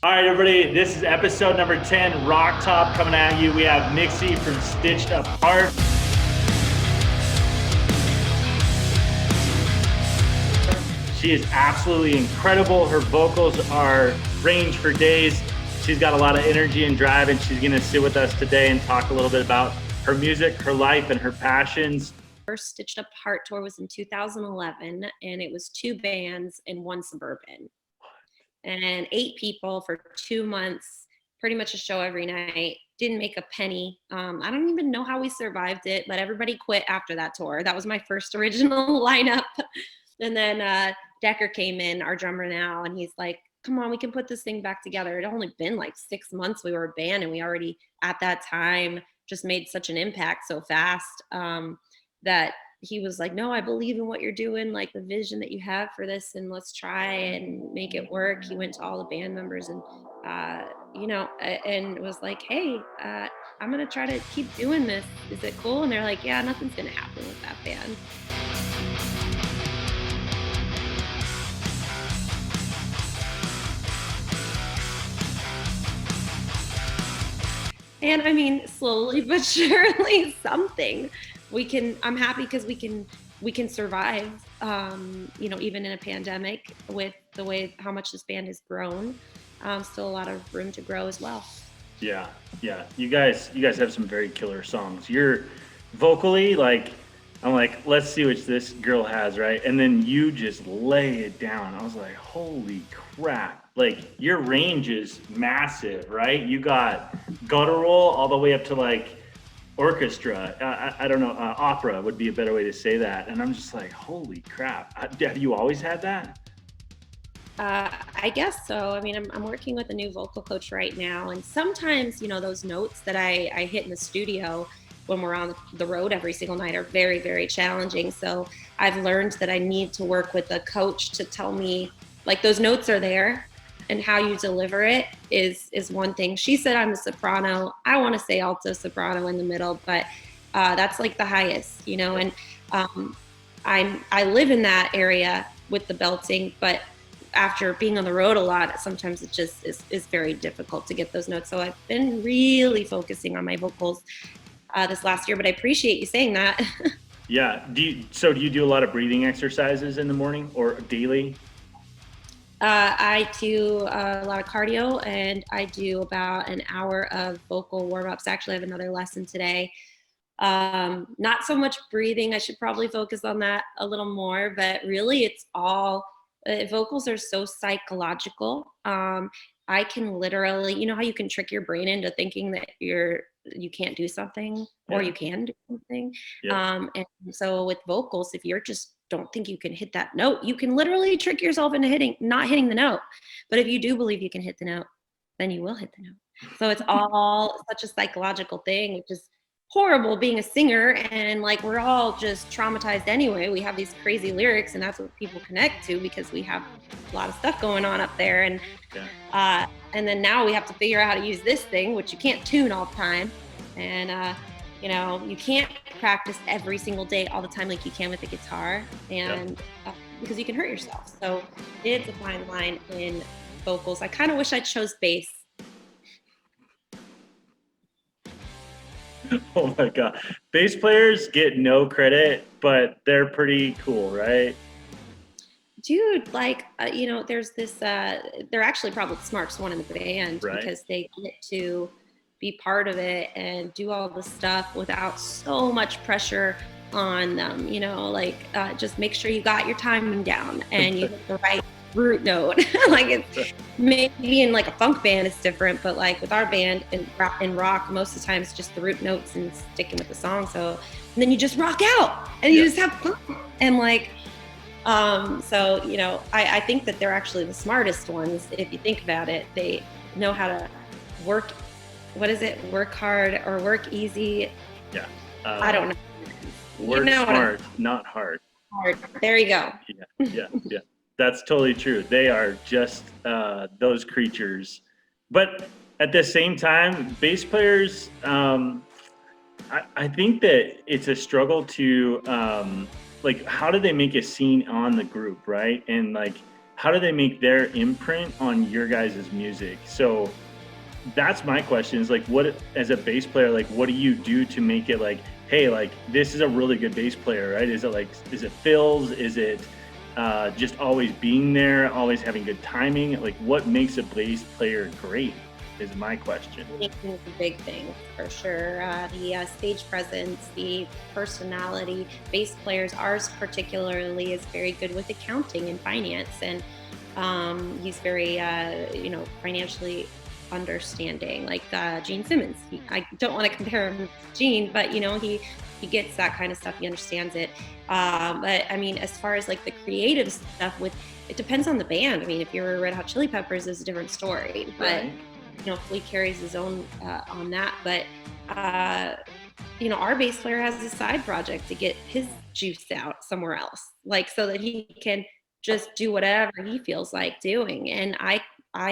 All right, everybody, this is episode number 10, Rock Top, coming at you. We have Mixi from Stitched Apart. She is absolutely incredible. Her vocals are range for days. She's got a lot of energy and drive, and she's gonna sit with us today and talk a little bit about her music, her life, and her passions. First Stitched Apart tour was in 2011, and it was 2 bands and 1 suburban. And 8 people for 2 months, pretty much a show every night. Didn't make a penny. I don't even know how we survived it, but everybody quit after that tour. That was my first original lineup. And then Decker came in, our drummer now, and he's like, come on, we can put this thing back together. It had only been like 6 months we were a band, and we already at that time just made such an impact so fast that he was like, no, I believe in what you're doing, like the vision that you have for this, and let's try and make it work. He went to all the band members and and was like, hey, I'm gonna try to keep doing this. Is it cool? And they're like, yeah, nothing's gonna happen with that band. And I mean, slowly but surely something I'm happy because we can survive, even in a pandemic with the way how much this band has grown. Still a lot of room to grow as well. Yeah. You guys have some very killer songs. You're vocally like, I'm like, let's see what this girl has, right? And then you just lay it down. I was like, holy crap. Like, your range is massive, right? You got guttural all the way up to like orchestra. I don't know, opera would be a better way to say that. And I'm just like, holy crap. Have you always had that? I guess so. I mean, I'm working with a new vocal coach right now, and sometimes, those notes that I hit in the studio when we're on the road every single night are very, very challenging. So I've learned that I need to work with a coach to tell me, like, those notes are there, and how you deliver it is one thing. She said I'm a soprano. I want to say alto soprano in the middle, but that's like the highest, And I live in that area with the belting, but after being on the road a lot, sometimes it just is very difficult to get those notes. So I've been really focusing on my vocals this last year, but I appreciate you saying that. Yeah. Do you do a lot of breathing exercises in the morning or daily? I do a lot of cardio, and I do about an hour of vocal warm-ups. Actually, I have another lesson today. Not so much breathing. I should probably focus on that a little more, but really it's all vocals are so psychological. I can literally, how you can trick your brain into thinking that you can't do something, or you can do something. Yeah. And so with vocals, if you're just don't think you can hit that note, you can literally trick yourself into not hitting the note. But if you do believe you can hit the note, then you will hit the note. So it's all such a psychological thing, which is horrible being a singer, and like we're all just traumatized anyway. We have these crazy lyrics, and that's what people connect to because we have a lot of stuff going on up there. And then now we have to figure out how to use this thing, which you can't tune all the time, and you can't practice every single day all the time like you can with a guitar, and because you can hurt yourself. So it's a fine line in vocals. I kind of wish I chose bass. Oh my God. Bass players get no credit, but they're pretty cool, right? Dude, there's this, they're actually probably the smartest one in the band, Right. because they get to be part of it and do all the stuff without so much pressure on them, just make sure you got your timing down and you hit the right root note. Like, it's maybe in like a funk band it's different, but like with our band in rock, most of the time it's just the root notes and sticking with the song. So and then you just rock out and you just have fun, and like I think that they're actually the smartest ones. If you think about it, they know how to work. What is it? Work hard or work easy? Yeah. I don't know. Work smart, not hard. Hard. There you go. Yeah. That's totally true. They are just those creatures. But at the same time, bass players, I think that it's a struggle to, how do they make a scene on the group, right? And like, how do they make their imprint on your guys' music? So that's my question, is like, what, as a bass player, like what do you do to make it like, hey, like this is a really good bass player, right? Is it like, is it fills? Is it just always being there, always having good timing? Like what makes a bass player great is my question. Communication is a big thing for sure. The stage presence, the personality. Bass players, ours particularly, is very good with accounting and finance, and he's very, financially understanding. Like Gene Simmons. I don't want to compare him to Gene, but he gets that kind of stuff. He understands it. But I mean, as far as like the creative stuff, it depends on the band. I mean, if you're Red Hot Chili Peppers, it's a different story. But Right. Flea carries his own on that. But our bass player has a side project to get his juice out somewhere else, like so that he can just do whatever he feels like doing. And I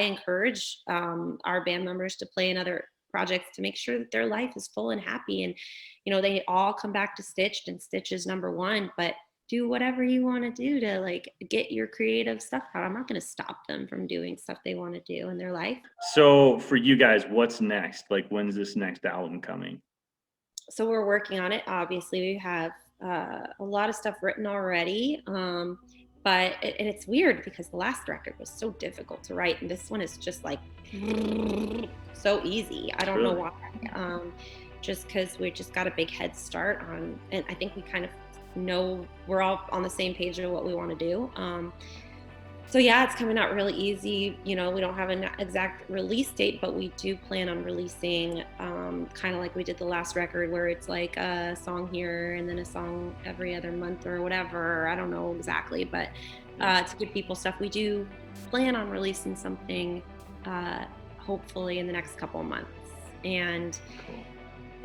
encourage our band members to play in other projects to make sure that their life is full and happy. And they all come back to Stitched, and Stitch is number one. But do whatever you want to do to like get your creative stuff out. I'm not going to stop them from doing stuff they want to do in their life. So for you guys, what's next? Like when's this next album coming? So we're working on it. Obviously, we have a lot of stuff written already. But it's weird because the last record was so difficult to write, and this one is just like so easy. I don't know Really? why. Just because we just got a big head start on, and I think we kind of know we're all on the same page of what we want to do. So yeah, it's coming out really easy. We don't have an exact release date, but we do plan on releasing kind of like we did the last record, where it's like a song here and then a song every other month or whatever. I don't know exactly, but to give people stuff. We do plan on releasing something hopefully in the next couple of months. And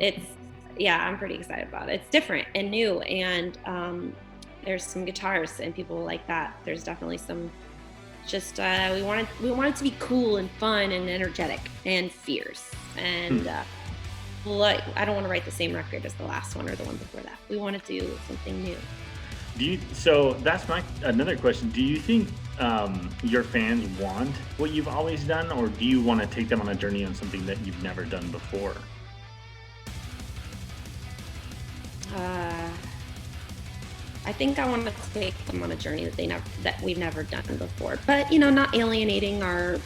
I'm pretty excited about it. It's different and new, and there's some guitars and people like that. There's definitely some. Just we want it to be cool and fun and energetic and fierce. And I don't want to write the same record as the last one or the one before that. We want to do something new. So that's another question. Do you think your fans want what you've always done, or do you want to take them on a journey on something that you've never done before? I think I want to take them on a journey that we've never done before, but not alienating our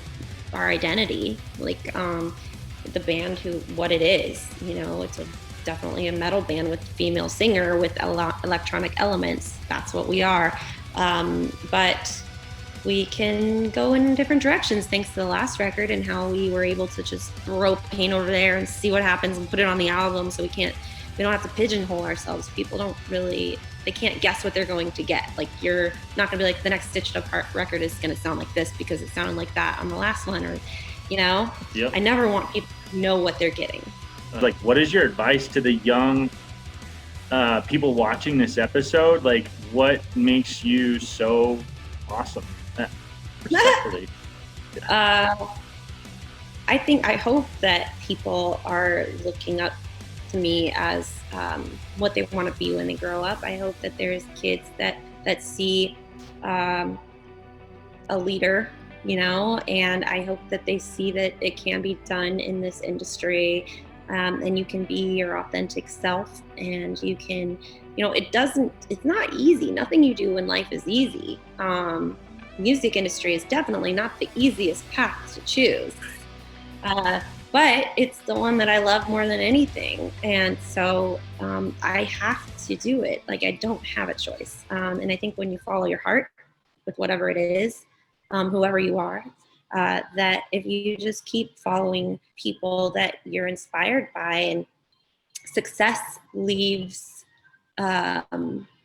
identity, like the band, what it is. It's definitely a metal band with a female singer with electronic elements. That's what we are. But we can go in different directions thanks to the last record and how we were able to just throw paint over there and see what happens and put it on the album. So we don't have to pigeonhole ourselves. People they can't guess what they're going to get. Like, you're not gonna be like, the next Stitched Up Heart record is gonna sound like this because it sounded like that on the last one, or Yep. I never want people to know what they're getting. Like, what is your advice to the young people watching this episode? Like, what makes you so awesome? Respectfully. I hope that people are looking up to me as what they want to be when they grow up. I hope that there's kids that see a leader, and I hope that they see that it can be done in this industry, and you can be your authentic self, and you can, it's not easy. Nothing you do in life is easy. Music industry is definitely not the easiest path to choose. But it's the one that I love more than anything. And so I have to do it. Like, I don't have a choice. And I think when you follow your heart with whatever it is, whoever you are, that if you just keep following people that you're inspired by, and success leaves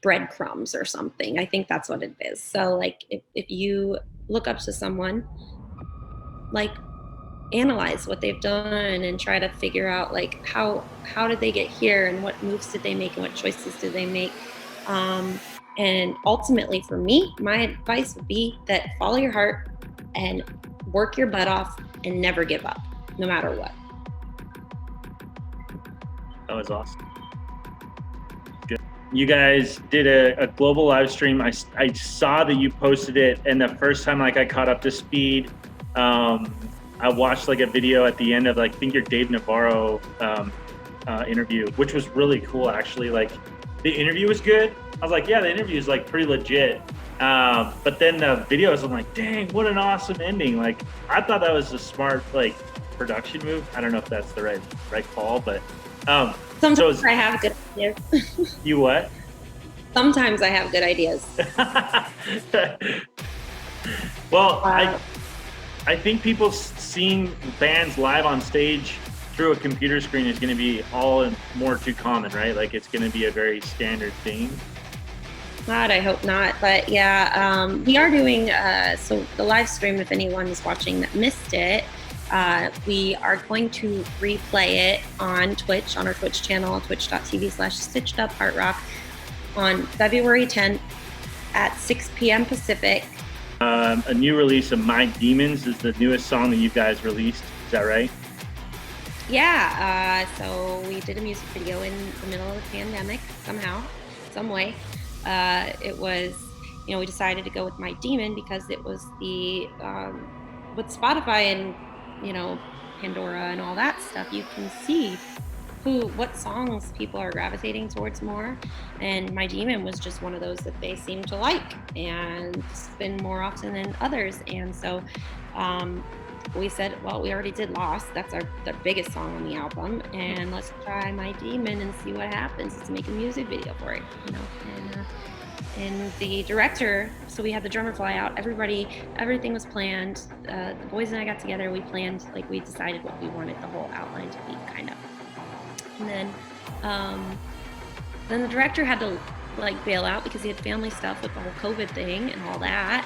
breadcrumbs or something. I think that's what it is. So like, if you look up to someone, like, analyze what they've done and try to figure out like how did they get here, and what moves did they make, and what choices did they make. And ultimately, for me, my advice would be that follow your heart and work your butt off and never give up, no matter what. That was awesome. Good. You guys did a global live stream. I saw that you posted it, and the first time like I caught up to speed, I watched like a video at the end of like I think your Dave Navarro interview, which was really cool actually. Like the interview was good. I was like, yeah, the interview is like pretty legit. But then the videos, I'm like, dang, what an awesome ending! Like I thought that was a smart like production move. I don't know if that's the right call, but sometimes I have good ideas. You what? Sometimes I have good ideas. Well, I think people seeing bands live on stage through a computer screen is going to be all more too common, right? Like it's going to be a very standard thing. God, I hope not. But yeah, we are doing, so the live stream, if anyone is watching that missed it, we are going to replay it on Twitch, on our Twitch channel, twitch.tv/stitchedupartrock on February 10th at 6 p.m. Pacific. A new release of My Demons is the newest song that you guys released. Is that right? Yeah, so we did a music video in the middle of the pandemic somehow, some way. It was, we decided to go with My Demon because it was the, with Spotify and, Pandora and all that stuff, you can see what songs people are gravitating towards more. And My Demon was just one of those that they seem to like and spin more often than others. And so we said, well, we already did Lost. That's the biggest song on the album. And let's try My Demon and see what happens. Let's make a music video for it, And the director, so we had the drummer fly out, everything was planned. The boys and I got together, we planned, we decided what we wanted the whole outline to be, kind of. And then the director had to bail out because he had family stuff with the whole COVID thing and all that.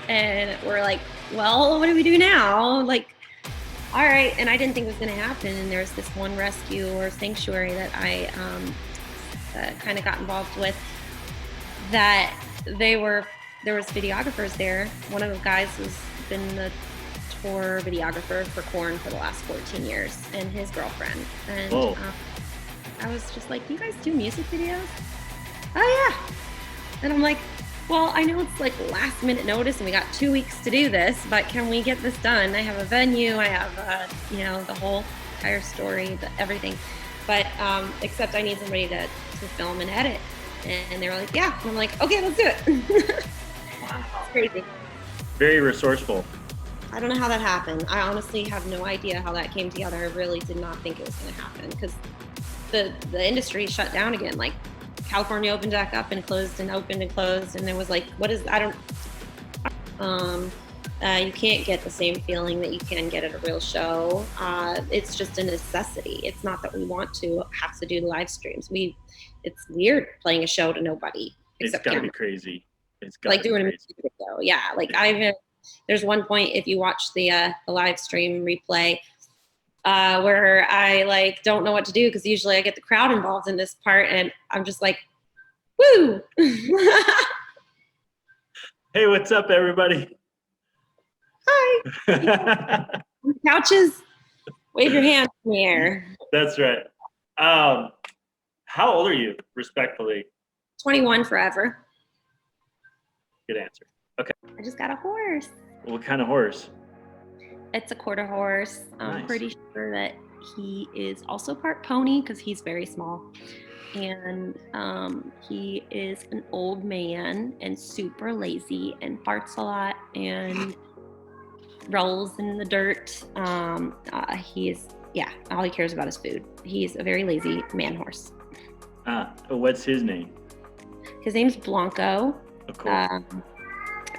And we're like, well, what do we do now? All right. And I didn't think it was going to happen. And there's this one rescue or sanctuary that I kind of got involved with, that there was videographers there. One of the guys has been the tour videographer for Korn for the last 14 years, and his girlfriend. And I was just like, you guys do music videos? Oh yeah. And I'm like, well, I know it's last minute notice and we got 2 weeks to do this, but can we get this done? I have a venue, I have the whole entire story, everything. But except I need somebody to film and edit. And they were like, yeah. And I'm like, okay, let's do it. Wow. It's crazy. Very resourceful. I don't know how that happened. I honestly have no idea how that came together. I really did not think it was going to happen because the industry shut down again. California opened back up and closed and opened and closed. And there was you can't get the same feeling that you can get at a real show. It's just a necessity. It's not that we want to have to do live streams. It's weird playing a show to nobody. It's gotta be crazy. It's gotta be doing crazy. A music video. Yeah. There's one point, if you watch the live stream replay, where I don't know what to do because usually I get the crowd involved in this part, and I'm just like, woo! Hey, what's up, everybody? Hi. Couches, wave your hand in the air. That's right. How old are you, respectfully? 21 forever. Good answer. Okay. I just got a horse. What kind of horse? It's a quarter horse. I'm pretty sure that he is also part pony because he's very small. And he is an old man and super lazy and farts a lot and rolls in the dirt. All he cares about is food. He's a very lazy man horse. What's his name? His name's Blanco. Of course.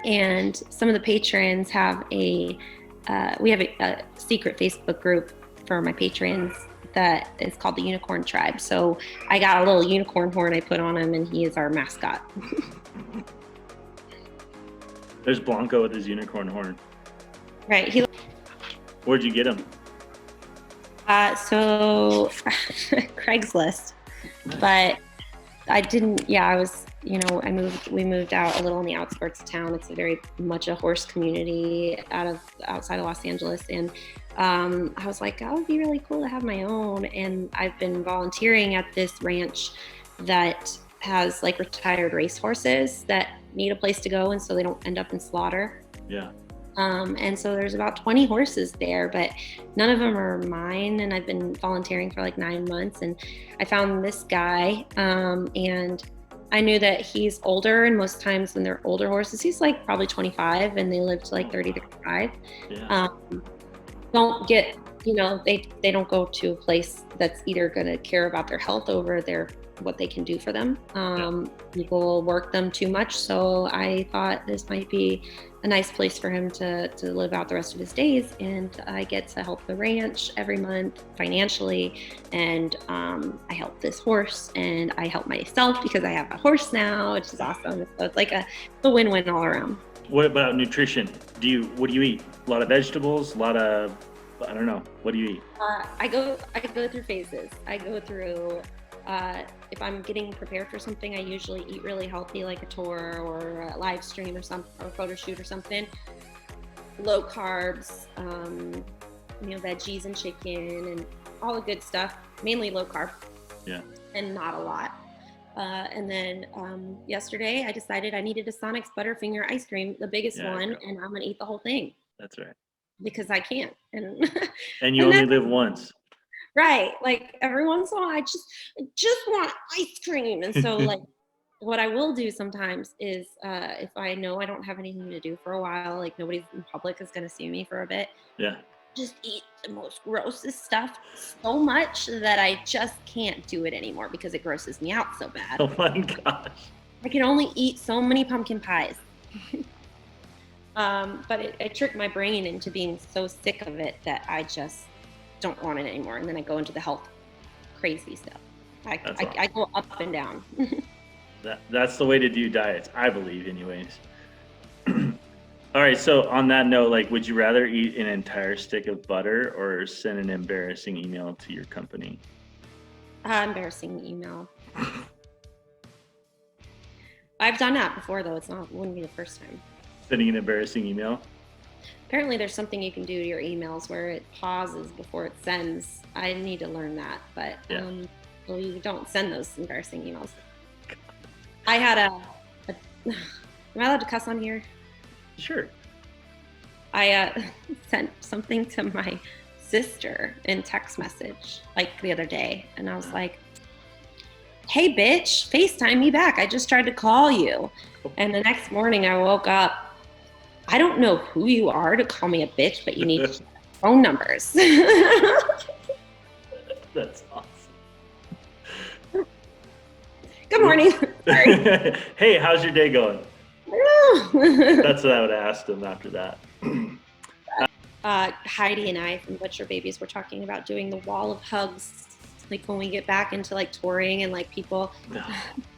And some of the patrons have we have a secret Facebook group for my patrons that is called the Unicorn Tribe. So I got a little unicorn horn I put on him, and he is our mascot. There's Blanco with his unicorn horn. Right. Where'd you get him? So Craigslist. But I didn't, we moved out a little on the outskirts of town. It's very much a horse community outside of Los Angeles. And I was like, that would be really cool to have my own. And I've been volunteering at this ranch that has like retired race horses that need a place to go, and so they don't end up in slaughter. Yeah. And so there's about 20 horses there, but none of them are mine. And I've been volunteering for like 9 months, and I found this guy, and I knew that he's older, and most times when they're older horses, he's like probably 25 and they live to like 30, 35. Yeah. Don't get, they don't go to a place that's either going to care about their health over what they can do for them. People work them too much. So I thought this might be a nice place for him to live out the rest of his days. And I get to help the ranch every month financially. And I help this horse, and I help myself because I have a horse now, which is awesome. So it's like a win-win all around. What about nutrition? What do you eat? A lot of vegetables, a lot of, I don't know. What do you eat? I go through phases. I go through, if I'm getting prepared for something, I usually eat really healthy, like a tour or a live stream or a photo shoot or something. Low carbs, veggies and chicken and all the good stuff. Mainly low carb. Yeah. And not a lot. And then yesterday I decided I needed a Sonic's Butterfinger ice cream, the biggest one, and I'm gonna eat the whole thing. That's right. Because I can't. And you only live once. Right. Like every once in a while, I just want ice cream. And so like what I will do sometimes is if I know I don't have anything to do for a while, like nobody in public is going to see me for a bit. Yeah. Just eat the most grossest stuff so much that I just can't do it anymore because it grosses me out so bad. Oh my gosh. I can only eat so many pumpkin pies. But it tricked my brain into being so sick of it that I just don't want it anymore. And then I go into the health crazy stuff. I go up and down. That's the way to do diets, I believe, anyways. All right, so on that note, like, would you rather eat an entire stick of butter or send an embarrassing email to your company? Embarrassing email. I've done that before, though. Wouldn't be the first time. Sending an embarrassing email? Apparently there's something you can do to your emails where it pauses before it sends. I need to learn that, but well, you don't send those embarrassing emails. I had am I allowed to cuss on here? Sure. I sent something to my sister in text message like the other day, and I was like, hey bitch, FaceTime me back. I just tried to call you. And the next morning I woke up, I don't know who you are to call me a bitch, but you need phone numbers. That's awesome. Good morning. Hey, how's your day going? That's what I would ask them after that. Heidi and I from Butcher Babies were talking about doing the wall of hugs, like when we get back into like touring and like people,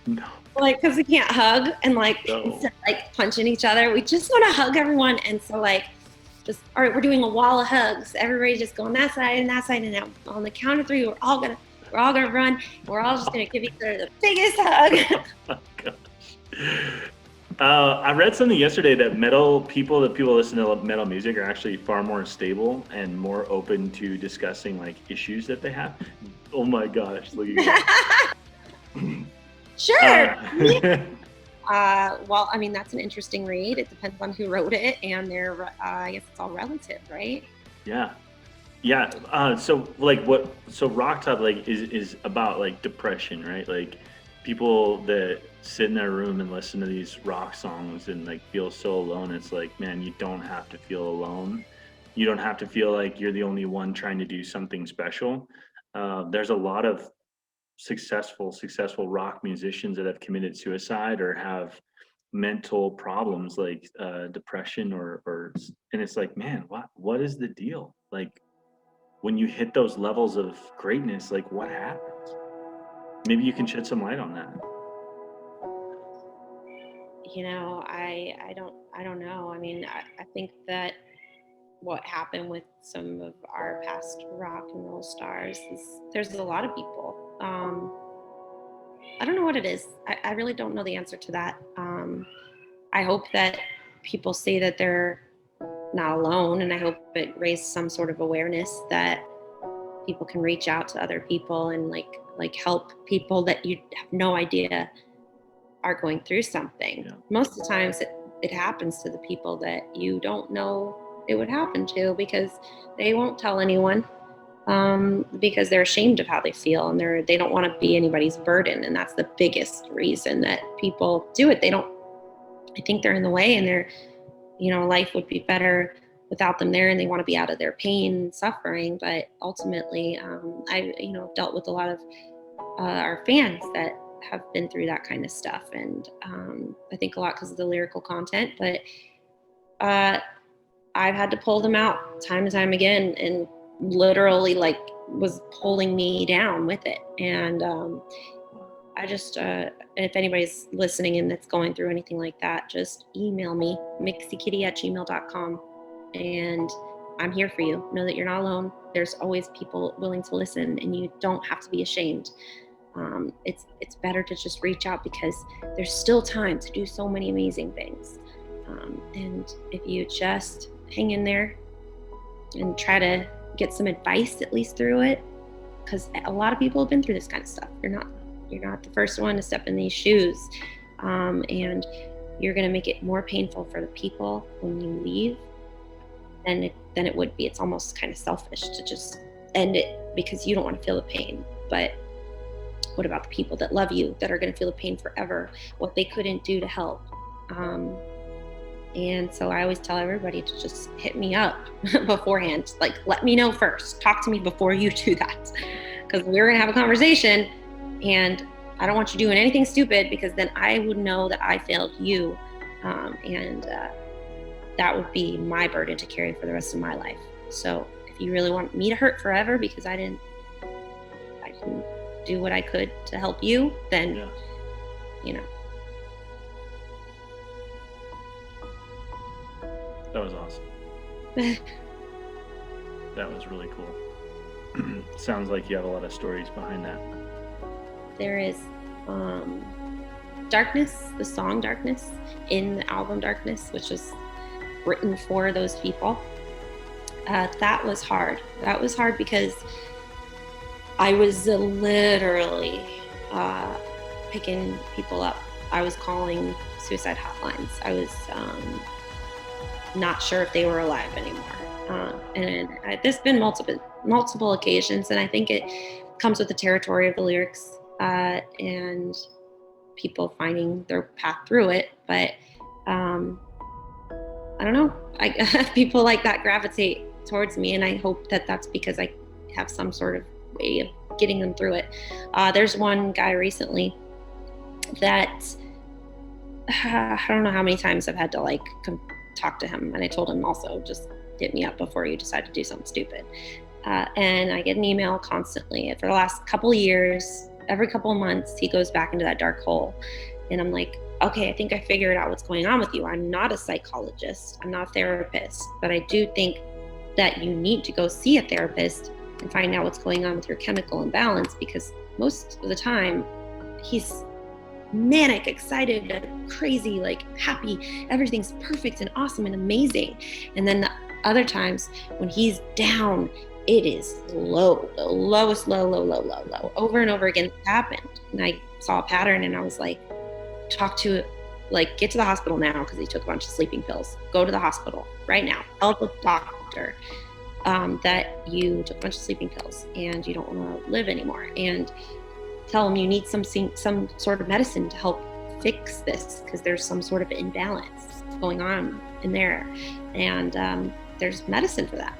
no. Like because we can't hug and like instead of, like punching each other, we just want to hug everyone. And so like, just all right, we're doing a wall of hugs. Everybody just go on that side and that side, and now on the count of three, we're all gonna run. We're all just gonna give each other the biggest hug. Oh, gosh. I read something yesterday that people listen to metal music are actually far more stable and more open to discussing like issues that they have. Oh my gosh, look at that. Sure. Well, I mean, that's an interesting read. It depends on who wrote it, and I guess it's all relative, right? Yeah. So Rock Top like is about like depression, right? Like people that sit in their room and listen to these rock songs and like feel so alone. It's like, man, you don't have to feel alone. You don't have to feel like you're the only one trying to do something special. There's a lot of successful rock musicians that have committed suicide or have mental problems like depression or and it's like, man, what is the deal? Like when you hit those levels of greatness, like what happens? Maybe you can shed some light on that. I don't know. I mean, I think that what happened with some of our past rock and roll stars is there's a lot of people. I don't know what it is. I really don't know the answer to that. I hope that people see that they're not alone, and I hope it raised some sort of awareness that people can reach out to other people and like help people that you have no idea are going through something. Yeah. Most of the times it happens to the people that you don't know it would happen to, because they won't tell anyone, because they're ashamed of how they feel, and they don't want to be anybody's burden. And that's the biggest reason that people do it. I think they're in the way, and life would be better without them there, and they want to be out of their pain and suffering. But ultimately, I dealt with a lot of our fans that have been through that kind of stuff, and I think a lot because of the lyrical content. But I've had to pull them out time and time again, and literally was pulling me down with it. And I just, if anybody's listening and that's going through anything like that, just email me, mixikitty@gmail.com. And I'm here for you. Know that you're not alone. There's always people willing to listen, and you don't have to be ashamed. It's better to just reach out, because there's still time to do so many amazing things. And if you just hang in there and try to get some advice at least through it, because a lot of people have been through this kind of stuff. You're not the first one to step in these shoes, and you're going to make it more painful for the people when you leave than it would be. It's almost kind of selfish to just end it because you don't want to feel the pain. But what about the people that love you, that are going to feel the pain forever, what they couldn't do to help? And so I always tell everybody to just hit me up beforehand. Let me know first. Talk to me before you do that, because we're going to have a conversation, and I don't want you doing anything stupid, because then I would know that I failed you. And that would be my burden to carry for the rest of my life. So if you really want me to hurt forever because I didn't do what I could to help you, then, That was awesome. That was really cool. Sounds like you have a lot of stories behind that. There is Darkness, the song Darkness, in the album Darkness, which was written for those people. That was hard. That was hard because I was literally picking people up. I was calling suicide hotlines. I was not sure if they were alive anymore. And there's been multiple occasions, and I think it comes with the territory of the lyrics and people finding their path through it. But I don't know. People like that gravitate towards me, and I hope that that's because I have some sort of way of getting them through it. There's one guy recently that I don't know how many times I've had to talk to him, and I told him also, just hit me up before you decide to do something stupid. And I get an email constantly. For the last couple of years, every couple of months, he goes back into that dark hole. And I'm like, okay, I think I figured out what's going on with you. I'm not a psychologist. I'm not a therapist. But I do think that you need to go see a therapist and find out what's going on with your chemical imbalance, because most of the time he's manic, excited, crazy, happy, everything's perfect and awesome and amazing. And then the other times when he's down, it is low, the lowest low, over and over again. It happened. And I saw a pattern, and I was like, get to the hospital now, because he took a bunch of sleeping pills. Go to the hospital right now. Tell the doctor that you took a bunch of sleeping pills and you don't want to live anymore, and tell them you need some sort of medicine to help fix this, because there's some sort of imbalance going on in there, and there's medicine for that.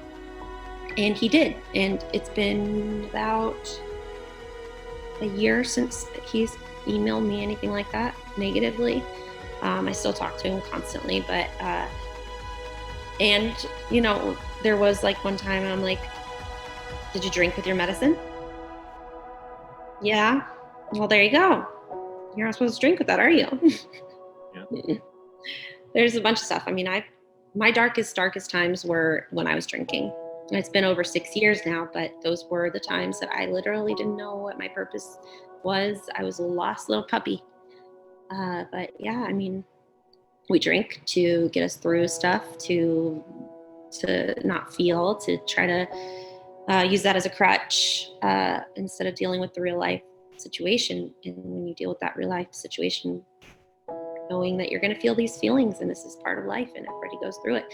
And he did, and it's been about a year since he's emailed me anything like that negatively. I still talk to him constantly, but and there was one time I'm like, did you drink with your medicine? Yeah. Well, there you go. You're not supposed to drink with that, are you? Yeah. There's a bunch of stuff. I mean, my darkest times were when I was drinking. It's been over 6 years now, but those were the times that I literally didn't know what my purpose was. I was a lost little puppy. But yeah, I mean, we drink to get us through stuff, to not feel, to try to use that as a crutch instead of dealing with the real life situation. And when you deal with that real life situation, knowing that you're going to feel these feelings and this is part of life and everybody goes through it,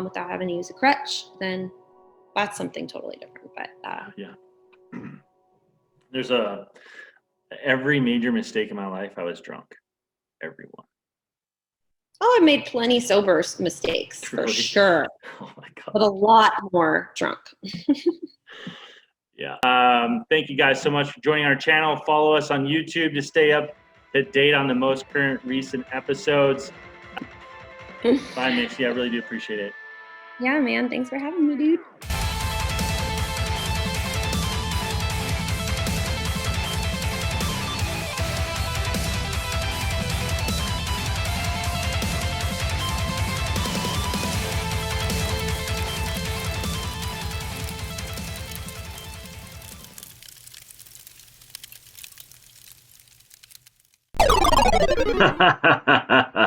without having to use a crutch, then that's something totally different. But yeah. There's every major mistake in my life, I was drunk. Everyone. Oh, I've made plenty sober mistakes. Truly? For sure. Oh my God. But a lot more drunk. Yeah. Thank you guys so much for joining our channel. Follow us on YouTube to stay up to date on the most current recent episodes. Bye, Mixi. I really do appreciate it. Yeah, man. Thanks for having me, dude. Ha ha ha ha ha.